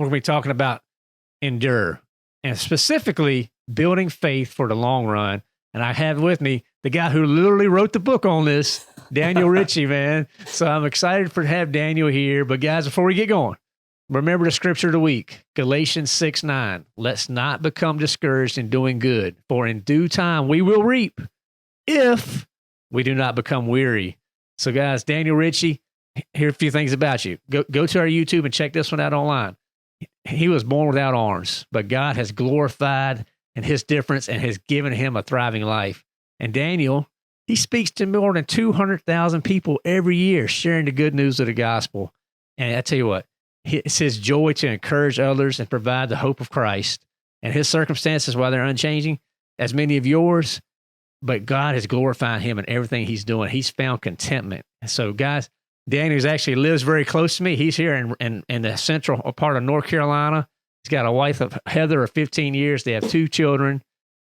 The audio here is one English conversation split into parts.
we're going to be talking about endure and specifically building faith for the long run. And I have with me the guy who literally wrote the book on this, Daniel Ritchie, man. So I'm excited to have Daniel here. But guys, before we get going, remember the scripture of the week, Galatians 6:9. Let's not become discouraged in doing good, for in due time we will reap if we do not become weary. So guys, Daniel Ritchie, here are a few things about you. Go to our YouTube and check this one out online. He was born without arms, but God has glorified in his difference and has given him a thriving life. And Daniel, he speaks to more than 200,000 people every year, sharing the good news of the gospel. And I tell you what, it's his joy to encourage others and provide the hope of Christ. And his circumstances, while they're unchanging, as many of yours, but God has glorified him in everything he's doing. He's found contentment. And so, guys, Daniel actually lives very close to me. He's here in the central part of North Carolina. He's got a wife of Heather of 15 years. They have 2 children,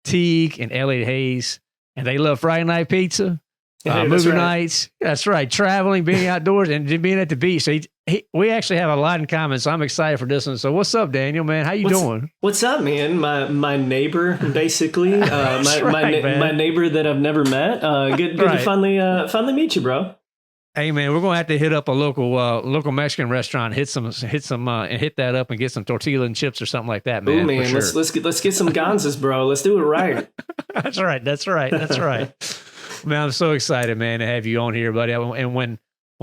Teague and Elliot Hayes, and they love Friday night pizza, movie nights. That's right. Traveling, being outdoors, and being at the beach. So we actually have a lot in common. So I'm excited for this one. So what's up, Daniel, man? How you doing? What's up, man? My neighbor, basically. My neighbor that I've never met. Good to finally meet you, bro. Hey man, we're gonna have to hit up a local Mexican restaurant, hit some, and hit that up and get some tortilla and chips or something like that, man. Ooh, man, sure. let's get some ganzas, bro. Let's do it right. That's right. Man, I'm so excited, man, to have you on here, buddy. And when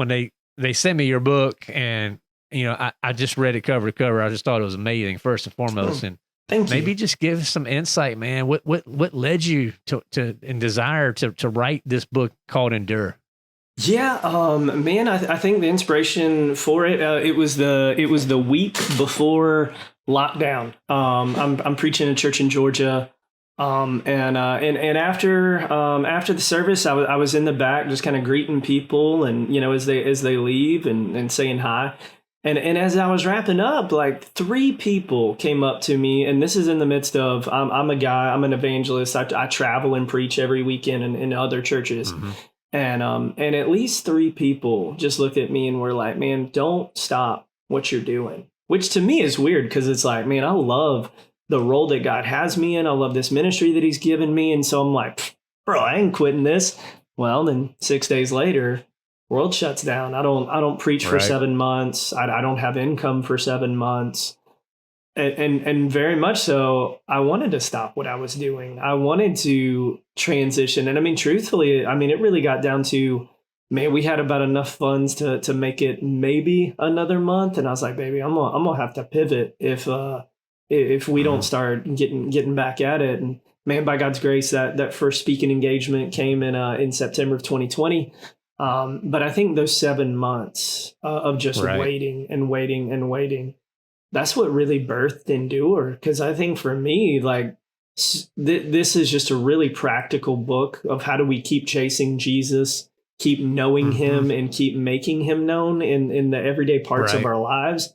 they sent me your book, and I just read it cover to cover. I just thought it was amazing, first and foremost, and maybe just give us some insight, man. What led you to and desire to write this book called Endure? Yeah, man, I think the inspiration for it, it was the week before lockdown. I'm preaching in a church in Georgia. And after the service, I was in the back just kind of greeting people and, as they leave and saying hi. And as I was wrapping up, like 3 people came up to me, and this is in the midst of, I'm a guy, I'm an evangelist. I travel and preach every weekend in other churches. Mm-hmm. And at least 3 people just looked at me and were like, man, don't stop what you're doing, which to me is weird because it's like, man, I love the role that God has me in. I love this ministry that he's given me. And so I'm like, bro, I ain't quitting this. Well, then 6 days later, world shuts down. I don't preach for 7 months. I don't have income for 7 months. And very much so, I wanted to stop what I was doing. I wanted to transition. And I mean, truthfully, it really got down to, man, we had about enough funds to make it maybe another month. And I was like, baby, I'm gonna have to pivot if we don't start getting back at it. And man, by God's grace, that first speaking engagement came in September of 2020. But I think those 7 months of just waiting and waiting and waiting, that's what really birthed Endure. Because I think for me, like, this is just a really practical book of how do we keep chasing Jesus, keep knowing him, and keep making him known in the everyday parts of our lives.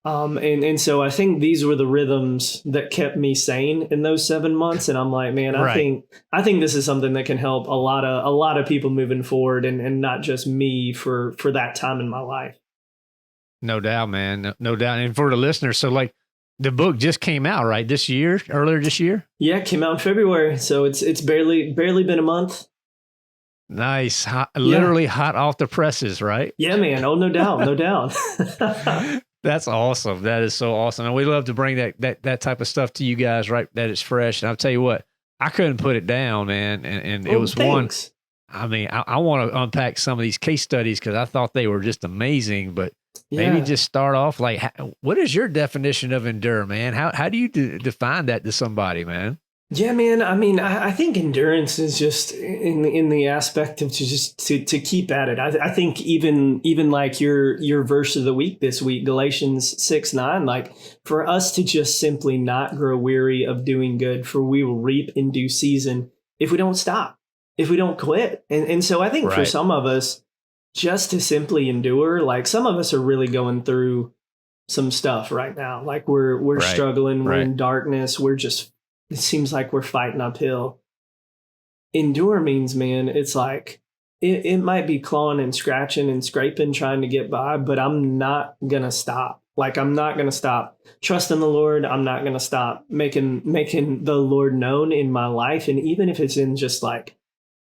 And so I think these were the rhythms that kept me sane in those 7 months. And I'm like, man, I think this is something that can help a lot of people moving forward, and not just me for that time in my life. No doubt, man. No doubt. And for the listeners, so like the book just came out, right? Earlier this year? Yeah, it came out in February. So it's barely been a month. Nice. Literally hot off the presses, right? Yeah, man. Oh, no doubt. No doubt. That's awesome. That is so awesome. And we love to bring that type of stuff to you guys, right? That it's fresh. And I'll tell you what, I couldn't put it down, man. And it was thanks. I want to unpack some of these case studies because I thought they were just amazing, but maybe just start off like, what is your definition of endure, man? How do you define that to somebody, man? Yeah, man. I think endurance is just in the aspect of to keep at it. I think even like your verse of the week this week, Galatians 6:9, like for us to just simply not grow weary of doing good, for we will reap in due season if we don't stop, if we don't quit. And so I think for some of us, just to simply endure, like some of us are really going through some stuff right now. Like we're struggling, we're in darkness, it seems like we're fighting uphill. Endure means, man, it's like, it might be clawing and scratching and scraping, trying to get by, but I'm not going to stop. Like, I'm not going to stop trusting the Lord. I'm not going to stop making the Lord known in my life. And even if it's in just like,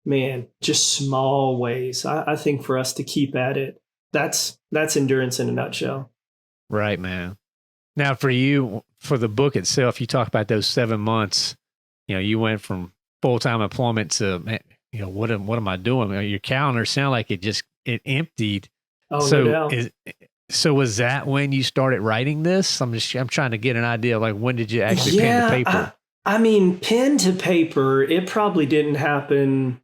man, just small ways, I think for us to keep at it, that's endurance in a nutshell. Right, man. Now, for you, for the book itself, you talk about those 7 months. You went from full-time employment to, man, what am I doing? Your calendar sounded like it emptied. Oh, So no doubt. So was that when you started writing this? I'm trying to get an idea of like, when did you actually pen to paper? I mean, pen to paper, it probably didn't happen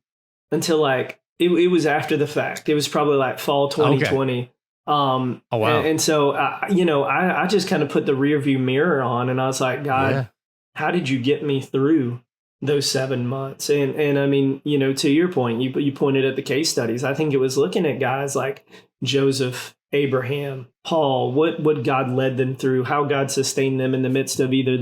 until like it was after the fact. It was probably like fall 2020. Okay. Oh wow! And so I just kind of put the rear view mirror on, and I was like, God, how did you get me through those 7 months? And I mean, to your point, you pointed at the case studies. I think it was looking at guys like Joseph, Abraham, Paul, what God led them through, how God sustained them in the midst of either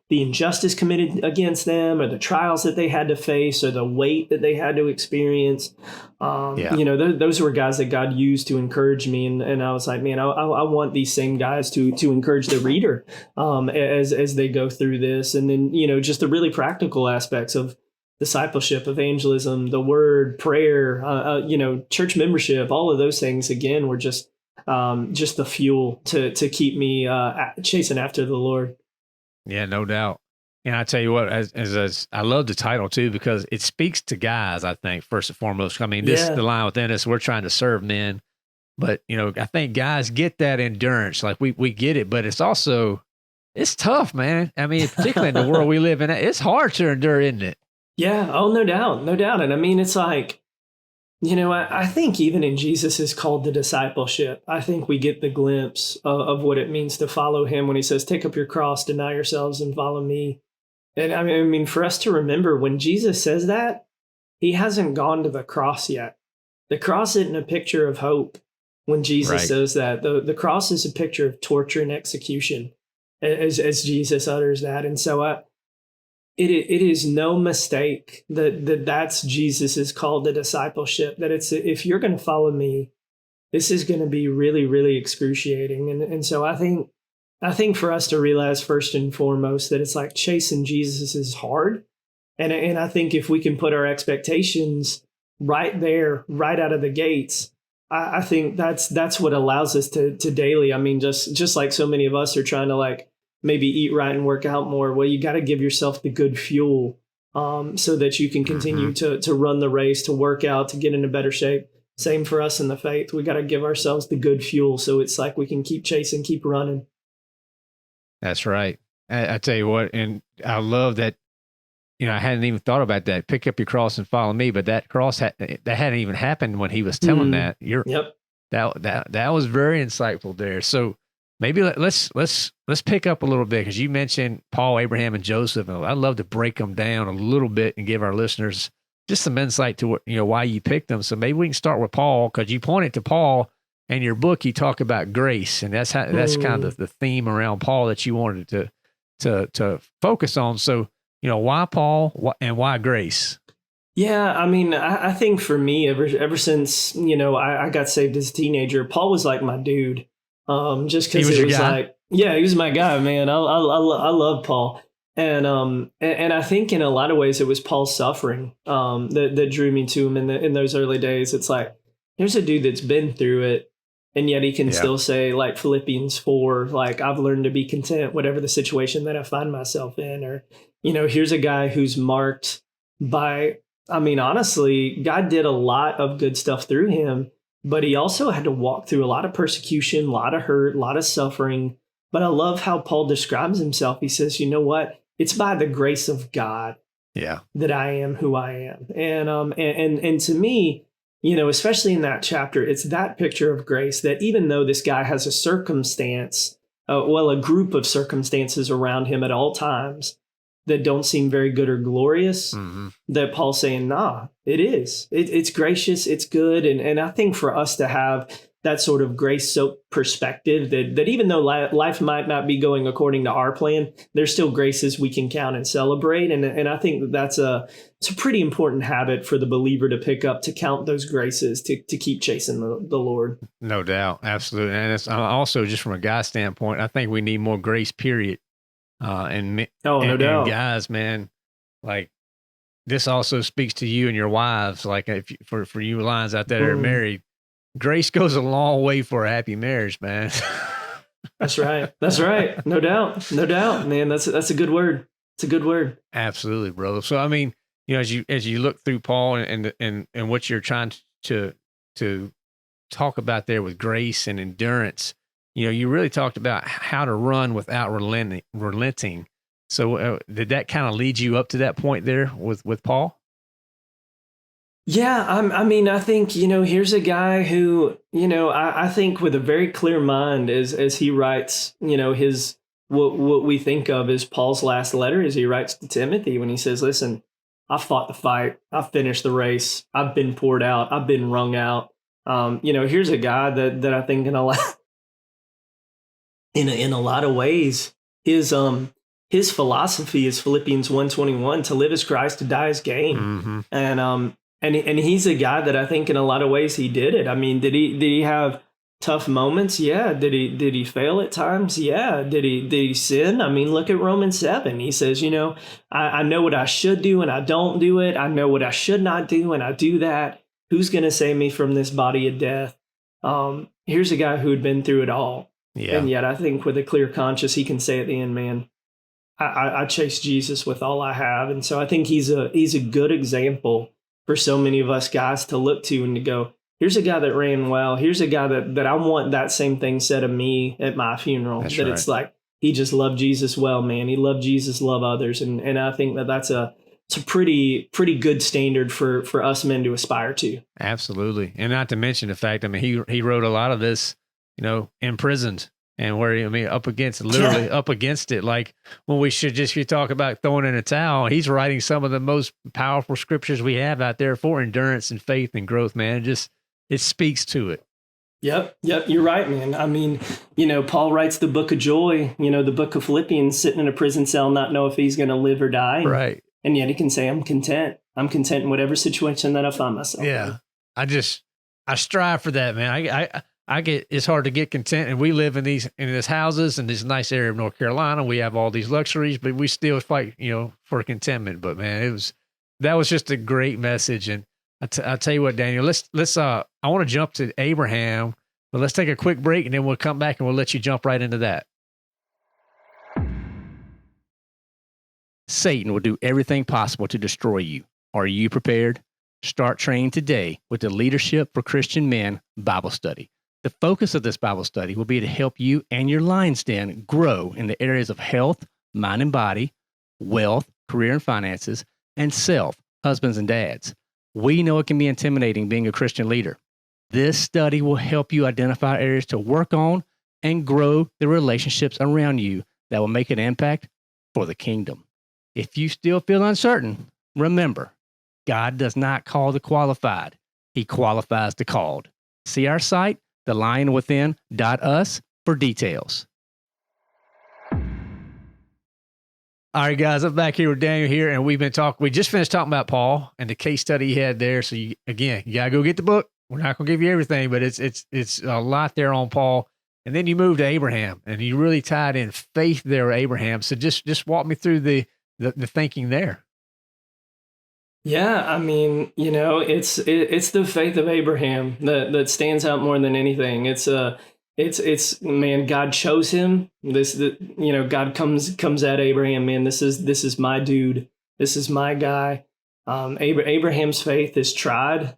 the injustice committed against them, or the trials that they had to face, or the weight that they had to experience. Those were guys that God used to encourage me. And I was like, man, I want these same guys to encourage the reader as they go through this. And then, just the really practical aspects of discipleship, evangelism, the word, prayer, church membership, all of those things, again, were just the fuel to keep me chasing after the Lord. Yeah, no doubt. And I tell you what, as I love the title too, because it speaks to guys, I think, first and foremost. I mean, the line within us, we're trying to serve men, but I think guys get that endurance. Like we get it, but it's tough, man. I mean, particularly in the world we live in, it's hard to endure, isn't it? Yeah. Oh, no doubt. No doubt. And I mean, it's like, I think even in Jesus' call to discipleship, I think we get the glimpse of what it means to follow him when he says, take up your cross, deny yourselves, and follow me. And I mean, for us to remember, when Jesus says that, he hasn't gone to the cross yet. The cross isn't a picture of hope when Jesus says that. The cross is a picture of torture and execution as Jesus utters that. And so it is no mistake that's Jesus's call to discipleship, that it's, if you're going to follow me, this is going to be really, really excruciating. And so I think for us to realize first and foremost that it's like chasing Jesus is hard. And I think if we can put our expectations right there, right out of the gates, I think that's what allows us to daily. I mean, just like so many of us are trying to like maybe eat right and work out more. Well, you got to give yourself the good fuel so that you can continue to run the race, to work out, to get into better shape. Same for us in the faith. We got to give ourselves the good fuel so it's like we can keep chasing, keep running. That's right. I tell you what, and I love that, I hadn't even thought about that. Pick up your cross and follow me. But that cross, that hadn't even happened when he was telling that. That was very insightful there. So maybe let's pick up a little bit, because you mentioned Paul, Abraham, and Joseph. And I'd love to break them down a little bit and give our listeners just some insight to what, why you picked them. So maybe we can start with Paul, because you pointed to Paul in your book. You talk about grace, and that's kind of the theme around Paul that you wanted to focus on. So, why Paul and why grace? Yeah, I mean, I think for me, ever since I got saved as a teenager, Paul was like my dude. Just because it was like, he was my guy, man. I love Paul. And I think in a lot of ways it was Paul's suffering that drew me to him in those early days. It's like, here's a dude that's been through it, and yet he can still say, like Philippians 4, like, I've learned to be content, whatever the situation that I find myself in. Or, here's a guy who's marked by, I mean, honestly, God did a lot of good stuff through him, but he also had to walk through a lot of persecution, a lot of hurt, a lot of suffering. But I love how Paul describes himself. He says, you know what? It's by the grace of God that I am who I am. And to me, especially in that chapter, it's that picture of grace that even though this guy has a circumstance, a group of circumstances around him at all times that don't seem very good or glorious, that Paul's saying, nah, it is. It's gracious, it's good. And I think for us to have that sort of grace-soaked perspective that even though life might not be going according to our plan, there's still graces we can count and celebrate. And I think it's a pretty important habit for the believer to pick up, to count those graces, to keep chasing the Lord. No doubt. Absolutely. And it's also just from a guy standpoint, I think we need more grace, period. No doubt. And guys, man, like, this also speaks to you and your wives. Like, for you lines out there that are married, grace goes a long way for a happy marriage, man. That's right. That's right. No doubt. No doubt, man. That's a good word. It's a good word. Absolutely, brother. So, I mean, as you look through Paul and what you're trying to talk about there with grace and endurance, you really talked about how to run without relenting. So did that kind of lead you up to that point there with Paul? Yeah, I mean, I think, here's a guy who, I think with a very clear mind as he writes, his what we think of as Paul's last letter, as he writes to Timothy when he says, listen, I've fought the fight, I've finished the race, I've been poured out, I've been wrung out. Here's a guy that I think in a lot of ways, his philosophy is Philippians 1:21, to live as Christ, to die as gain. Mm-hmm. And he's a guy that I think in a lot of ways he did it. I mean, did he have tough moments? Yeah. Did he fail at times? Yeah. Did he sin? I mean, look at Romans 7. He says, I know what I should do and I don't do it. I know what I should not do and I do that. Who's going to save me from this body of death? Here's a guy who had been through it all. Yeah. And yet I think with a clear conscience, he can say at the end, man, I chase Jesus with all I have. And so I think he's a good example for so many of us guys to look to and to go, here's a guy that ran well. Here's a guy that I want that same thing said of me at my funeral. That's right. It's like, he just loved Jesus well, man. He loved Jesus, love others. And I think that's a pretty good standard for us men to aspire to. Absolutely. And not to mention the fact, I mean, he wrote a lot of this, imprisoned. And up against it. Like, when we should just, if you talk about throwing in a towel, he's writing some of the most powerful scriptures we have out there for endurance and faith and growth, man. It speaks to it. Yep. You're right, man. I mean, Paul writes the book of joy, the book of Philippians, sitting in a prison cell, not know if he's going to live or die. Right. And yet he can say, I'm content. I'm content in whatever situation that I find myself in. I strive for that, man. It's hard to get content, and we live in these houses in this nice area of North Carolina. We have all these luxuries, but we still fight, for contentment. But man, that was just a great message. And I tell you what, Daniel, let's I want to jump to Abraham, but let's take a quick break and then we'll come back and we'll let you jump right into that. Satan will do everything possible to destroy you. Are you prepared? Start training today with the Leadership for Christian Men Bible Study. The focus of this Bible study will be to help you and your lion's den grow in the areas of health, mind and body, wealth, career and finances, and self, husbands and dads. We know it can be intimidating being a Christian leader. This study will help you identify areas to work on and grow the relationships around you that will make an impact for the kingdom. If you still feel uncertain, remember, God does not call the qualified. He qualifies the called. See our site, thelionwithin.us, for details. All right, guys, I'm back here with Daniel here, and we just finished talking about Paul and the case study he had there. So you gotta go get the book. We're not gonna give you everything, but it's a lot there on Paul. And then you moved to Abraham, and you really tied in faith there with Abraham. So just walk me through the thinking there. Yeah, I mean, it's the faith of Abraham that stands out more than anything. It's man, God chose him. God comes at Abraham, man. This is my dude. This is my guy. Abraham's faith is tried,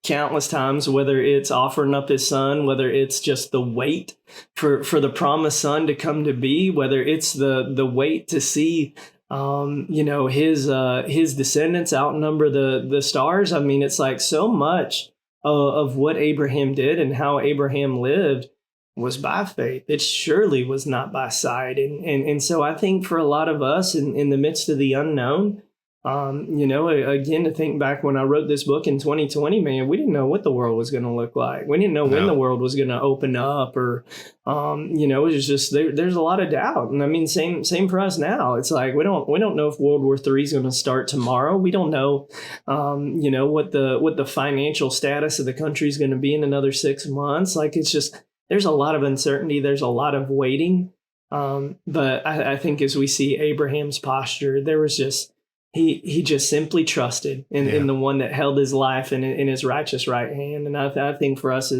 countless times, whether it's offering up his son, whether it's just the wait for the promised son to come to be, whether it's the wait to see his descendants outnumber the stars. I mean, it's like so much of what Abraham did and how Abraham lived was by faith. It surely was not by sight. And so I think for a lot of us in the midst of the unknown, Again, to think back when I wrote this book in 2020, man, we didn't know what the world was going to look like. We didn't know when the world was going to open up, or, it was just there's a lot of doubt. And I mean, same for us now. It's like we don't know if World War III is going to start tomorrow. We don't know, what the financial status of the country is going to be in another 6 months. Like, it's just there's a lot of uncertainty. There's a lot of waiting. But I think as we see Abraham's posture, there was just he just simply trusted in the one that held his life in his righteous right hand. And I think for us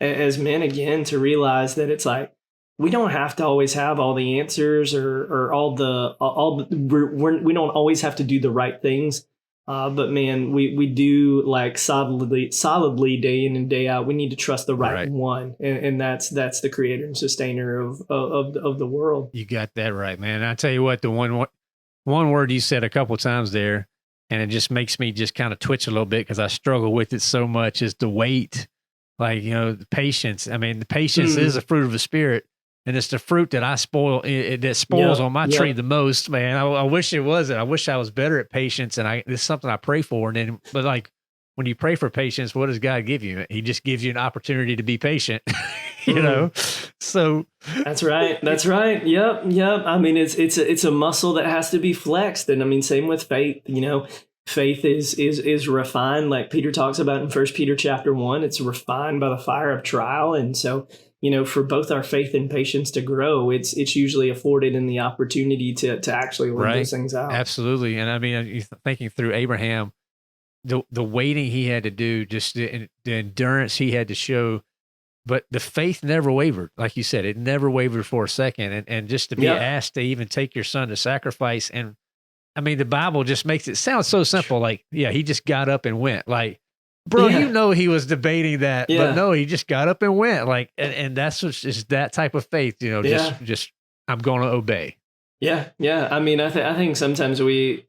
as men, again, to realize that it's like we don't have to always have all the answers or we don't always have to do the right things. But man, we do, like, solidly day in and day out. We need to trust the right one, and that's the creator and sustainer of the world. You got that right, man. I tell you what, the one word you said a couple of times there, and it just makes me just kind of twitch a little bit because I struggle with it so much, is the wait. Like, the patience. I mean, the patience is a fruit of the spirit. And it's the fruit that I spoil, that spoils on my tree the most, man. I wish it wasn't. I wish I was better at patience, and it's something I pray for. But like, when you pray for patience, what does God give you? He just gives you an opportunity to be patient, you know? So that's right. Yep. I mean, it's a muscle that has to be flexed. And I mean, same with faith, faith is refined, like Peter talks about in 1 Peter chapter 1. It's refined by the fire of trial. And so, for both our faith and patience to grow, it's usually afforded in the opportunity to actually live those things out. Absolutely. And I mean, thinking through Abraham, the waiting he had to do, just the endurance he had to show, but the faith never wavered. Like you said, it never wavered for a second. And just to be asked to even take your son to sacrifice. And I mean, the Bible just makes it sound so simple. Like, he just got up and went. Like, bro, he was debating that, but no, he just got up and went. Like, and that's just that type of faith, just I'm going to obey. Yeah. I mean, I think sometimes we,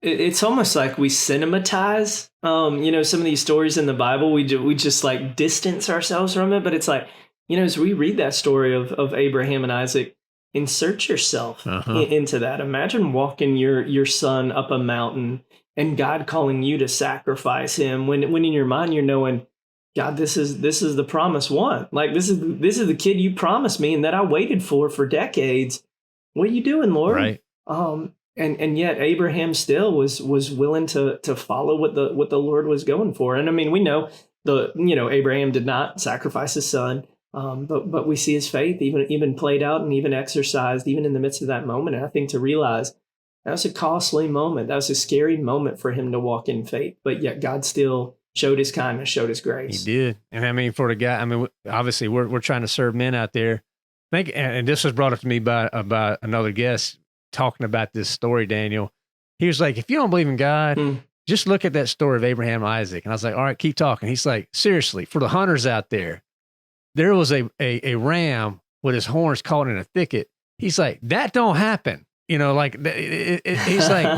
it's almost like we cinematize, some of these stories in the Bible. We just like distance ourselves from it. But it's like, as we read that story of Abraham and Isaac, insert yourself into that. Imagine walking your son up a mountain and God calling you to sacrifice him, when in your mind you're knowing, God, this is the promised one. Like, this is the kid you promised me and that I waited for decades. What are you doing, Lord? Right. And yet Abraham still was willing to follow what the Lord was going for. And I mean, we know Abraham did not sacrifice his son, but we see his faith even played out and even exercised even in the midst of that moment. And I think to realize that was a costly moment. That was a scary moment for him to walk in faith, but yet God still showed his kindness, showed his grace. He did. And I mean, for the guy, I mean, obviously we're trying to serve men out there. And this was brought up to me by another guest talking about this story, Daniel. He was like, if you don't believe in God, just look at that story of Abraham and Isaac. And I was like, all right, keep talking. He's like, seriously, for the hunters out there was a ram with his horns caught in a thicket. He's like, that don't happen. He's like,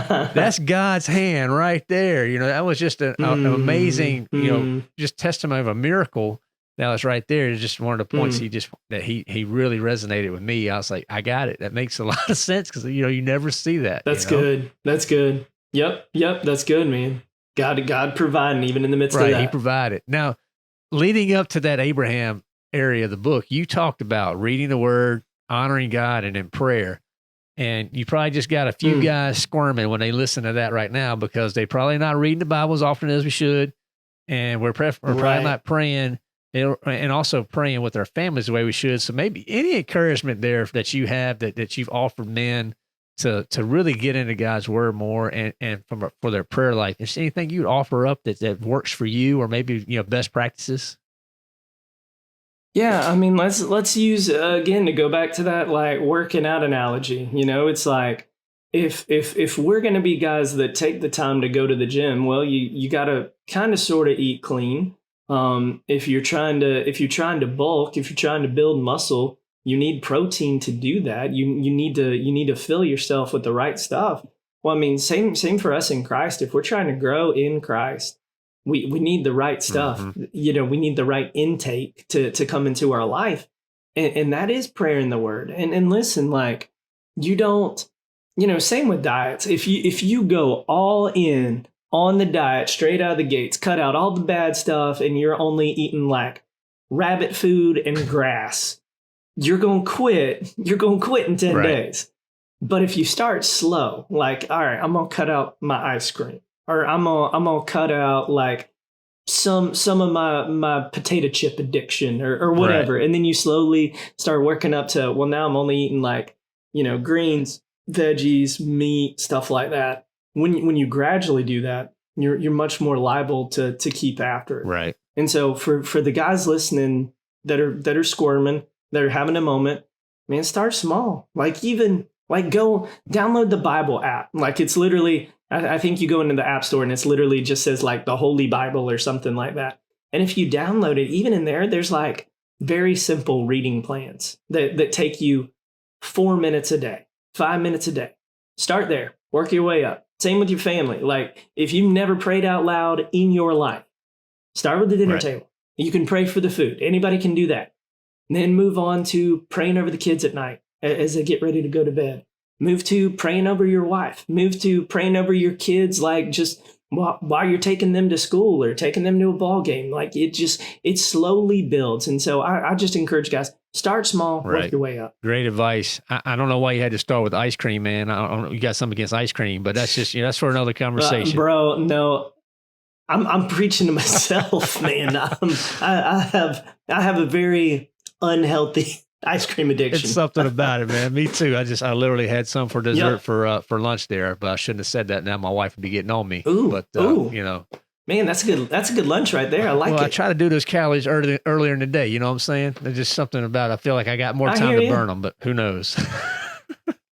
that's God's hand right there. That was just an amazing, just testimony of a miracle that was right there. It's just one of the points he really resonated with me. I was like, I got it. That makes a lot of sense because, you never see that. That's good. That's good. Yep. That's good, man. God providing even in the midst of that. He provided. Now, leading up to that Abraham area of the book, you talked about reading the word, honoring God, and in prayer. And you probably just got a few guys squirming when they listen to that right now because they probably not reading the Bible as often as we should. And we're probably not praying and also praying with our families the way we should. So maybe any encouragement there that you have that you've offered men to really get into God's word more and for their prayer life. Is there anything you'd offer up that works for you or maybe, best practices? Yeah, I mean, let's use again to go back to that like working out analogy. It's like if we're going to be guys that take the time to go to the gym, well, you got to kind of sort of eat clean. If you're trying to bulk, if you're trying to build muscle, you need protein to do that. You need to fill yourself with the right stuff. Well, I mean, same for us in Christ. If we're trying to grow in Christ, we need the right stuff. We need the right intake to come into our life. And that is prayer in the word. And listen, like, you don't same with diets. If you go all in on the diet straight out of the gates, cut out all the bad stuff, and you're only eating like rabbit food and grass, you're going to quit. You're going to quit in 10 days. But if you start slow, like, all right, I'm going to cut out my ice cream, or I'm going to cut out like some of my potato chip addiction or whatever. Right. And then you slowly start working up to, well, now I'm only eating like, greens, veggies, meat, stuff like that. When you gradually do that, you're much more liable to keep after it. Right. And so for the guys listening that are squirming, that are having a moment, man, start small. Like go download the Bible app. Like it's literally, I think you go into the App Store and it's literally just says like the Holy Bible or something like that. And if you download it, even in there's like very simple reading plans that take you 4 minutes a day, 5 minutes a day. Start there, work your way up. Same with your family. Like if you've never prayed out loud in your life, start with the dinner table. You can pray for the food. Anybody can do that. And then move on to praying over the kids at night as they get ready to go to bed. Move to praying over your wife. Move to praying over your kids, like just while you're taking them to school or taking them to a ball game. Like it slowly builds. And so I just encourage guys, start small, work your way up. Great advice. I don't know why you had to start with ice cream, man. I don't know, you got something against ice cream, but that's just, that's for another conversation. Bro, no. I'm preaching to myself, man. I have a very unhealthy ice cream addiction. It's something about it, man. Me too. I literally had some for dessert for lunch there, but I shouldn't have said that. Now my wife would be getting on me. Ooh, but man, that's a good lunch right there. I like it. I try to do those calories earlier in the day. You know what I'm saying? There's just something about it. I feel like I got more time to burn them, but who knows?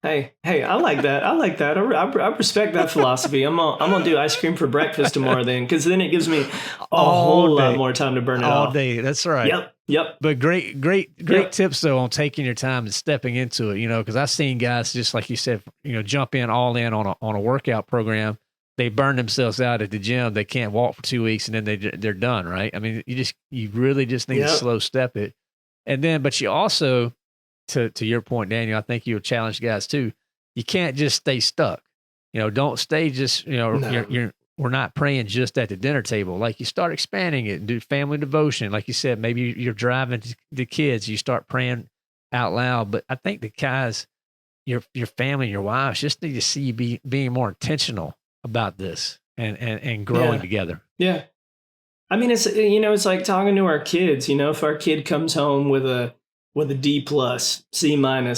Hey, I like that. I respect that philosophy. I'm gonna do ice cream for breakfast tomorrow then, because then it gives me a whole lot more time to burn it all off. day. That's right. Yep. But great tips though on taking your time and stepping into it. Because I've seen guys just like you said, jump in all in on a workout program. They burn themselves out at the gym. They can't walk for 2 weeks and then they're done. Right. I mean, you really just need to slow step it, and then but you also. To your point, Daniel, I think you'll challenge guys too. You can't just stay stuck. Don't stay just, we're not praying just at the dinner table. Like you start expanding it and do family devotion. Like you said, maybe you're driving the kids, you start praying out loud. But I think the guys, your family, your wives just need to see you being more intentional about this and growing together. Yeah. I mean, it's like talking to our kids, if our kid comes home with a D+, C- on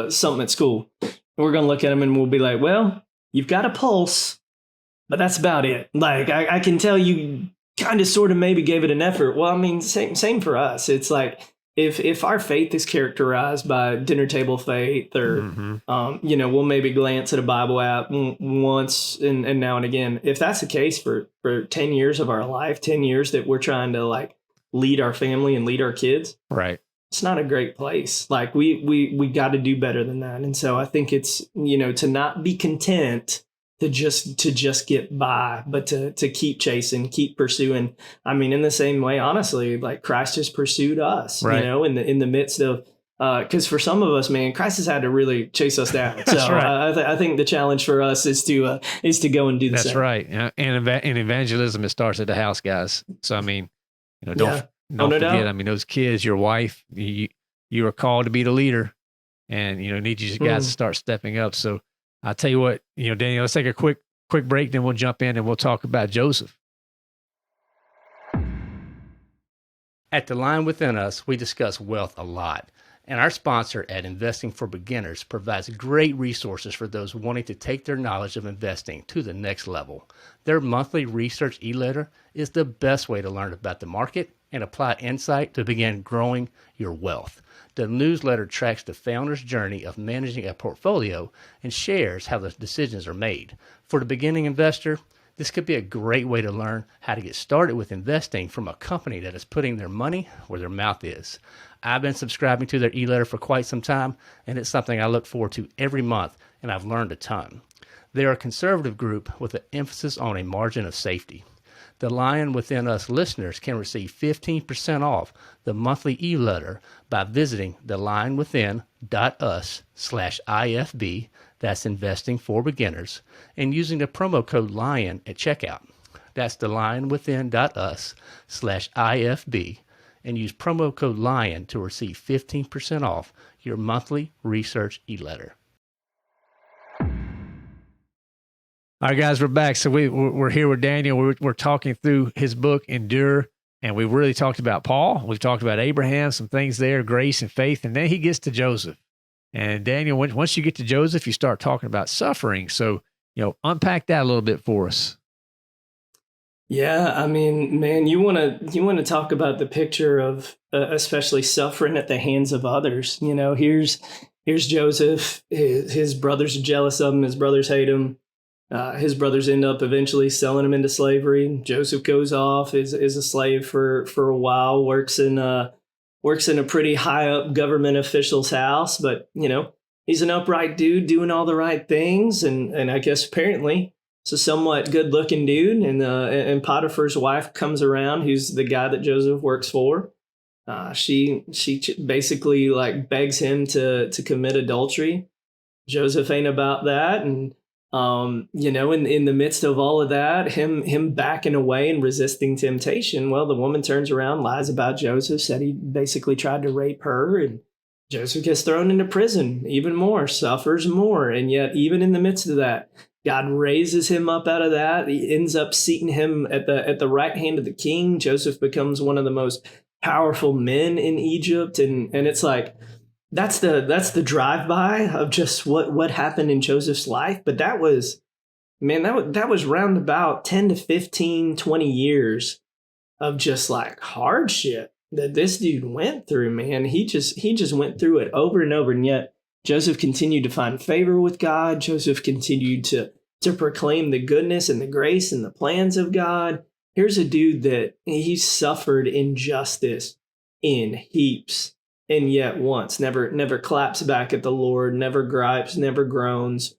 something at school. We're going to look at them and we'll be like, well, you've got a pulse, but that's about it. Like, I can tell you kind of sort of maybe gave it an effort. Well, I mean, same for us. It's like, if our faith is characterized by dinner table faith or, we'll maybe glance at a Bible app once and now and again. If that's the case for 10 years of our life, 10 years that we're trying to like, lead our family and lead our kids. Right. It's not a great place. Like we got to do better than that. And so I think it's, to not be content to just get by, but to keep chasing, keep pursuing. I mean, in the same way, honestly, like Christ has pursued us, in the midst of, because for some of us, man, Christ has had to really chase us down. So I think the challenge for us is to go and do the same. That's right. And in evangelism, it starts at the house, guys. So, I mean, don't forget, I mean, those kids, your wife, you are called to be the leader and, need you guys to start stepping up. So I'll tell you what, Daniel, let's take a quick break. Then we'll jump in and we'll talk about Joseph. At The Line Within Us, we discuss wealth a lot. And our sponsor at Investing for Beginners provides great resources for those wanting to take their knowledge of investing to the next level. Their monthly research e-letter is the best way to learn about the market and apply insight to begin growing your wealth. The newsletter tracks the founder's journey of managing a portfolio and shares how the decisions are made. For the beginning investor, this could be a great way to learn how to get started with investing from a company that is putting their money where their mouth is. I've been subscribing to their e-letter for quite some time, and it's something I look forward to every month, and I've learned a ton. They're a conservative group with an emphasis on a margin of safety. The Lion Within Us listeners can receive 15% off the monthly e-letter by visiting thelionwithin.us/IFB, that's Investing for Beginners, and using the promo code LION at checkout. That's thelionwithin.us/IFB, and use promo code LION to receive 15% off your monthly research e-letter. All right, guys, we're back. So we're here with Daniel. We're talking through his book, Endure, and we've really talked about Paul. We've talked about Abraham, some things there, grace and faith, and then he gets to Joseph. And Daniel, once you get to Joseph, you start talking about suffering. So, unpack that a little bit for us. Yeah, I mean, man, you want to talk about the picture of especially suffering at the hands of others. Here's Joseph. His brothers are jealous of him. His brothers hate him. His brothers end up eventually selling him into slavery. Joseph goes off, is a slave for a while, works in a pretty high up government official's house, but he's an upright dude doing all the right things, and I guess apparently it's a somewhat good looking dude. And Potiphar's wife comes around, who's the guy that Joseph works for. She basically begs him to commit adultery. Joseph ain't about that, and in the midst of all of that, him backing away and resisting temptation, well, the woman turns around, lies about Joseph, said he basically tried to rape her, and Joseph gets thrown into prison even more, suffers more. And yet, even in the midst of that, God raises him up out of that. He ends up seating him at the right hand of the king. Joseph becomes one of the most powerful men in Egypt. And it's like, that's the drive-by of just what happened in Joseph's life. But that was round about 10 to 15, 20 years of just hardship that this dude went through, man. He just went through it over and over. And yet Joseph continued to find favor with God. Joseph continued to proclaim the goodness and the grace and the plans of God. Here's a dude that he suffered injustice in heaps. And yet once, never claps back at the Lord, never gripes, never groans,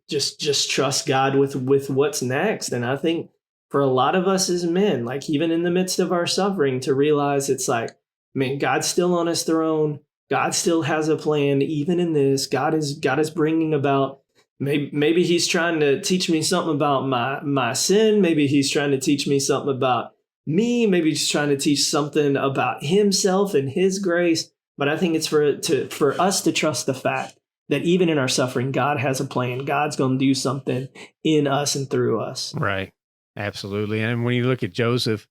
just trust God with what's next. And I think for a lot of us as men, even in the midst of our suffering, to realize it's God's still on his throne. God still has a plan. Even in this, God is bringing about, maybe he's trying to teach me something about my sin. Maybe he's trying to teach me something about me, maybe just trying to teach something about himself and his grace. But I think it's for us to trust the fact that even in our suffering, God has a plan. God's going to do something in us and through us. Right. Absolutely. And when you look at Joseph,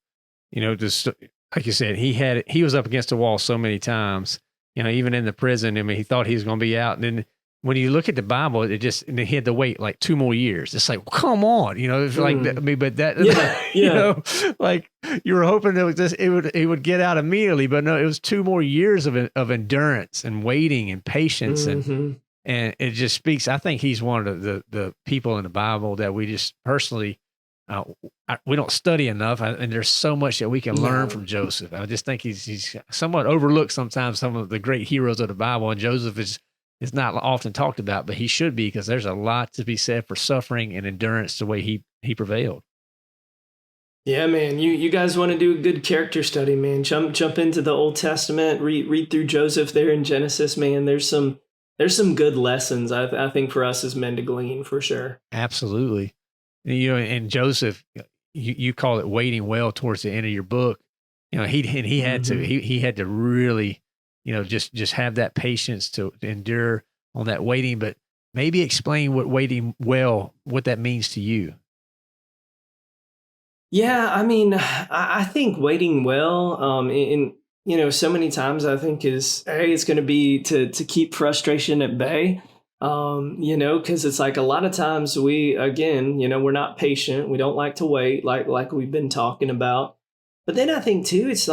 just like you said, he was up against the wall so many times, even in the prison. I mean, he thought he was going to be out. And then when you look at the Bible, he had to wait 2 more years. It's come on, it's but that, you were hoping that it would get out immediately, but no, it was 2 more years of endurance and waiting and patience. Mm-hmm. And it just speaks. I think he's one of the people in the Bible that we just personally, we don't study enough. And there's so much that we can learn from Joseph. I just think he's somewhat overlooked sometimes, some of the great heroes of the Bible. And Joseph is not often talked about, but he should be, because there's a lot to be said for suffering and endurance the way he prevailed. Yeah, man. You guys want to do a good character study, man. Jump into the Old Testament, read through Joseph there in Genesis, man. There's some good lessons, I think, for us as men to glean, for sure. Absolutely. And Joseph, you call it waiting well towards the end of your book. He had to, he had to really, just have that patience to endure on that waiting, but maybe explain what waiting well, what that means to you. Yeah, I mean, I think waiting well, so many times I think it's going to be to keep frustration at bay, because it's a lot of times we're not patient. We don't like to wait, like we've been talking about. But then I think too, it's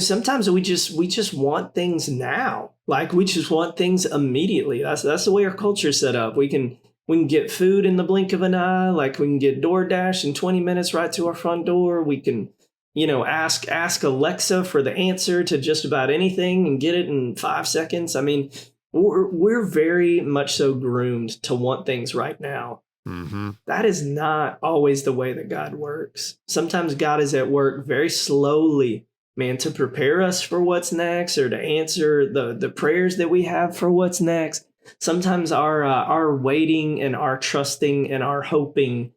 sometimes we just want things now. We just want things immediately. That's the way our culture is set up. We can get food in the blink of an eye. We can get DoorDash in 20 minutes right to our front door. We can, ask Alexa for the answer to just about anything and get it in 5 seconds. I mean, we're very much so groomed to want things right now. Mm-hmm. That is not always the way that God works. Sometimes God is at work very slowly, man, to prepare us for what's next or to answer the prayers that we have for what's next. Sometimes our waiting and our trusting and our hoping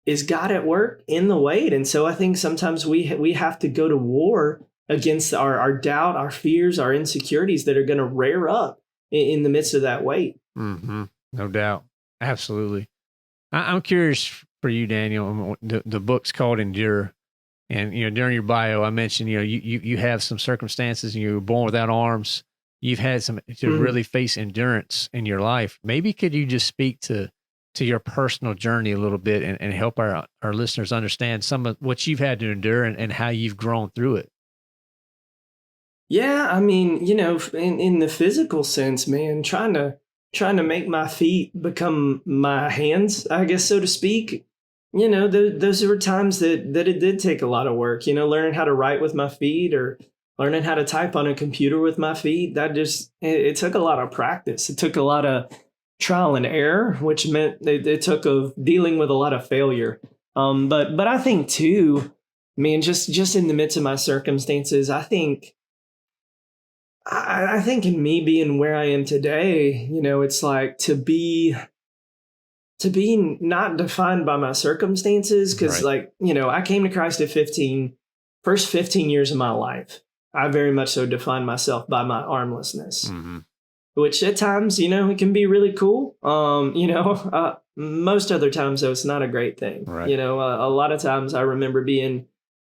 is God at work in the wait. And so I think sometimes we have to go to war against our doubt, our fears, our insecurities that are going to rear up in the midst of that wait. Mm-hmm. No doubt. Absolutely. I'm curious for you, Daniel. The book's called Endure. And, during your bio, I mentioned, you have some circumstances and you were born without arms. You've had some to really face endurance in your life. Maybe could you just speak to your personal journey a little bit and help our listeners understand some of what you've had to endure and how you've grown through it? Yeah, I mean, in the physical sense, man, trying to make my feet become my hands, I guess, so to speak. Those were times that it did take a lot of work. Learning how to write with my feet or learning how to type on a computer with my feet. That just it took a lot of practice. It took a lot of trial and error, which meant it took of dealing with a lot of failure. But I think too, man, just in the midst of my circumstances, I think in me being where I am today, it's like to be not defined by my circumstances. Cause Right. I came to Christ at 15, first 15 years of my life. I very much so defined myself by my armlessness, Mm-hmm. which at times, it can be really cool. Most other times though, it's not a great thing. Right. A lot of times I remember being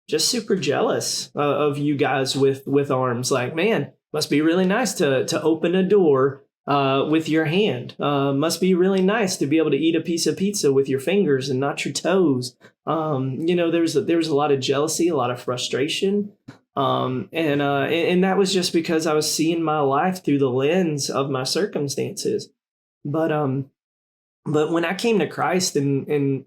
just super jealous of you guys with arms. Like, man, must be really nice to open a door with your hand. Must be really nice to be able to eat a piece of pizza with your fingers and not your toes. There's a lot of jealousy, a lot of frustration. And that was just because I was seeing my life through the lens of my circumstances. But when I came to Christ and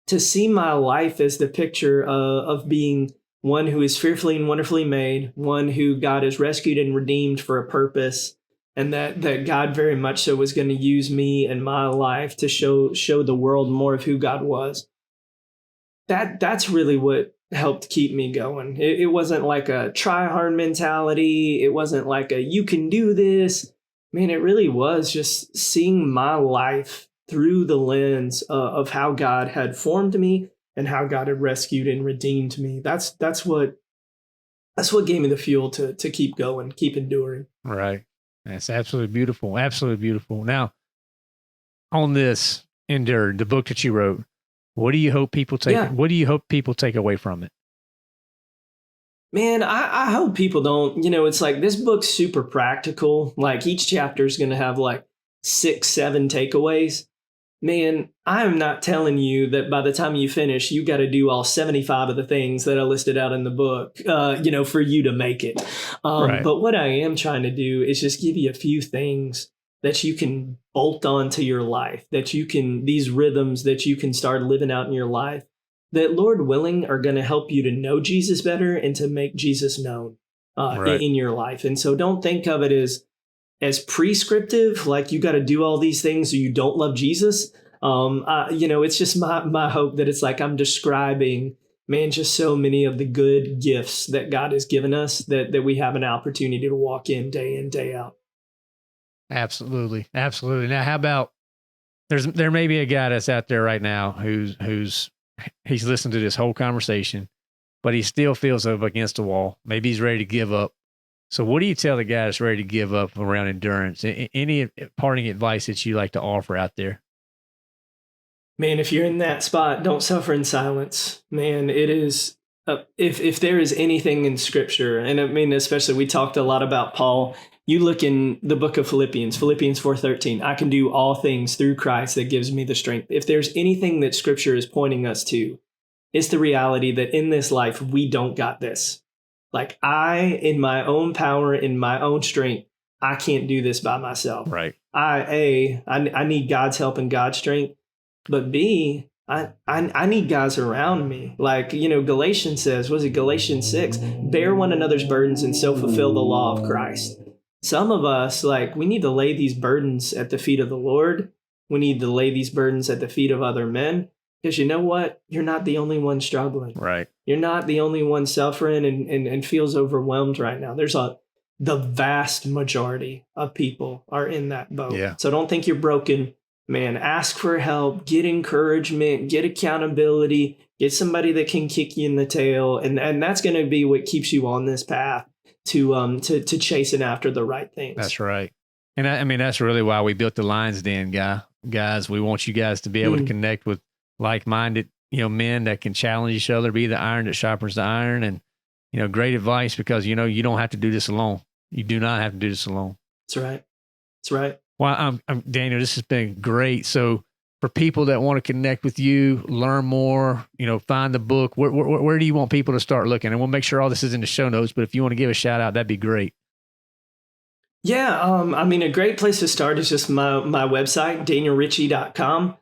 to see my life as the picture of being one who is fearfully and wonderfully made, one who God has rescued and redeemed for a purpose, and that God very much so was going to use me and my life to show the world more of who God was. That's really what helped keep me going. It wasn't like a try hard mentality. It wasn't like a you can do this. Man, it really was just seeing my life through the lens of how God had formed me and how God had rescued and redeemed me. That's what gave me the fuel to keep going, keep enduring. Right. That's absolutely beautiful. Absolutely beautiful. Now, on this Endure, the book that you wrote, what do you hope people take? Yeah. What do you hope people take away from it? Man, I hope people don't, it's like this book's super practical. Like each chapter is going to have like 6, 7 takeaways. Man, I'm not telling you that by the time you finish, you got to do all 75 of the things that I listed out in the book, for you to make it. Right. But what I am trying to do is just give you a few things that you can bolt onto your life, these rhythms that you can start living out in your life, that Lord willing are going to help you to know Jesus better and to make Jesus known Right. in your life. And so don't think of it as prescriptive, like you got to do all these things or you don't love Jesus. It's just my hope that it's like I'm describing, man, just so many of the good gifts that God has given us that we have an opportunity to walk in, day out. Absolutely. Absolutely. Now, how about there may be a guy that's out there right now who's he's listened to this whole conversation, but he still feels up against the wall. Maybe he's ready to give up. So what do you tell the guy that's ready to give up around endurance? Any parting advice that you like to offer out there? Man, if you're in that spot, don't suffer in silence. Man, it is, if there is anything in scripture, and I mean, especially we talked a lot about Paul. You look in the book of Philippians 4:13, I can do all things through Christ that gives me the strength. If there's anything that scripture is pointing us to, it's the reality that in this life, we don't got this. Like in my own power, in my own strength, I can't do this by myself. Right. I need God's help and God's strength. But B, I need guys around me. Like, Galatians says, was it Galatians 6? Bear one another's burdens and so fulfill the law of Christ. Some of us, like, we need to lay these burdens at the feet of the Lord We need to lay these burdens at the feet of other men. Because you know what? You're not the only one struggling. Right. You're not the only one suffering and feels overwhelmed right now. The vast majority of people are in that boat. Yeah. So don't think you're broken, man. Ask for help, get encouragement, get accountability, get somebody that can kick you in the tail. And that's going to be what keeps you on this path to chasing after the right things. That's right. And I mean, that's really why we built the Lions Den, guys. We want you guys to be able to connect with like-minded, men that can challenge each other, be the iron that sharpens the iron. And, great advice, because, you don't have to do this alone. You do not have to do this alone. That's right. That's right. Well, Daniel, this has been great. So for people that want to connect with you, learn more, find the book, where do you want people to start looking? And we'll make sure all this is in the show notes, but if you want to give a shout out, that'd be great. Yeah, a great place to start is just my website, danielritchie.com.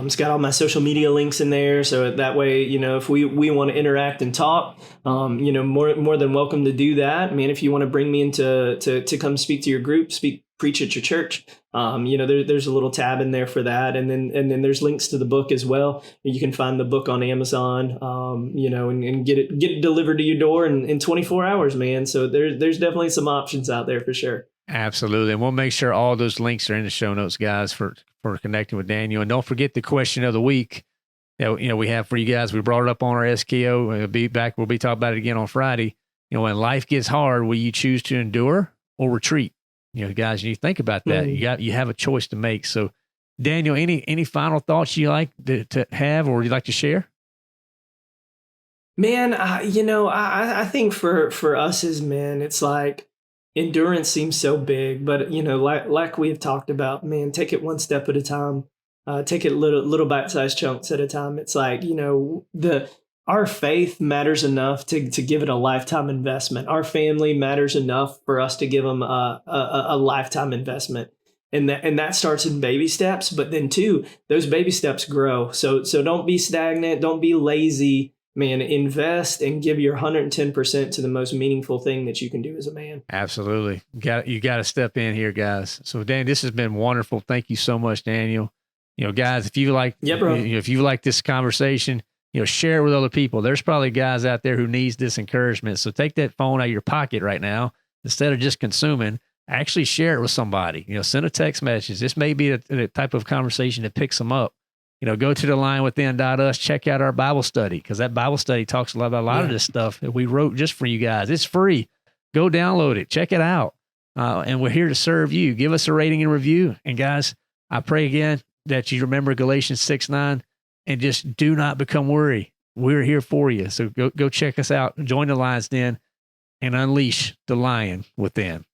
It's got all my social media links in there, so that way, if we want to interact and talk, more than welcome to do that. I mean, if you want to bring me in to come speak to your group, preach at your church, there's a little tab in there for that, and then there's links to the book as well. You can find the book on Amazon, and get it delivered to your door in 24 hours, man. So there's definitely some options out there for sure. Absolutely. And we'll make sure all those links are in the show notes, guys, for connecting with Daniel. And don't forget the question of the week that, we have for you guys. We brought it up on our SKO. We'll be talking about it again on Friday. When life gets hard, will you choose to endure or retreat? Guys, you think about that. You have a choice to make. So Daniel, any final thoughts you like to have, or you'd like to share? Man, I think for us as men, it's like, endurance seems so big, but like we've talked about, man, take it one step at a time. Take it little bite-sized chunks at a time. It's like, our faith matters enough to give it a lifetime investment. Our family matters enough for us to give them a lifetime investment. And that starts in baby steps, but then too, those baby steps grow. So don't be stagnant, don't be lazy. Man, invest and give your 110% to the most meaningful thing that you can do as a man. Absolutely. You got to step in here, guys. So, Dan, this has been wonderful. Thank you so much, Daniel. Guys, if you like, if you like this conversation, share it with other people. There's probably guys out there who needs this encouragement. So take that phone out of your pocket right now. Instead of just consuming, actually share it with somebody. Send a text message. This may be the type of conversation that picks them up. Go to the linewithin.us, check out our Bible study, because that Bible study talks about a lot of this stuff that we wrote just for you guys. It's free. Go download it. Check it out. And we're here to serve you. Give us a rating and review. And guys, I pray again that you remember Galatians 6:9 and just do not become weary. We're here for you. So go check us out. Join the Lions Den and unleash the lion within.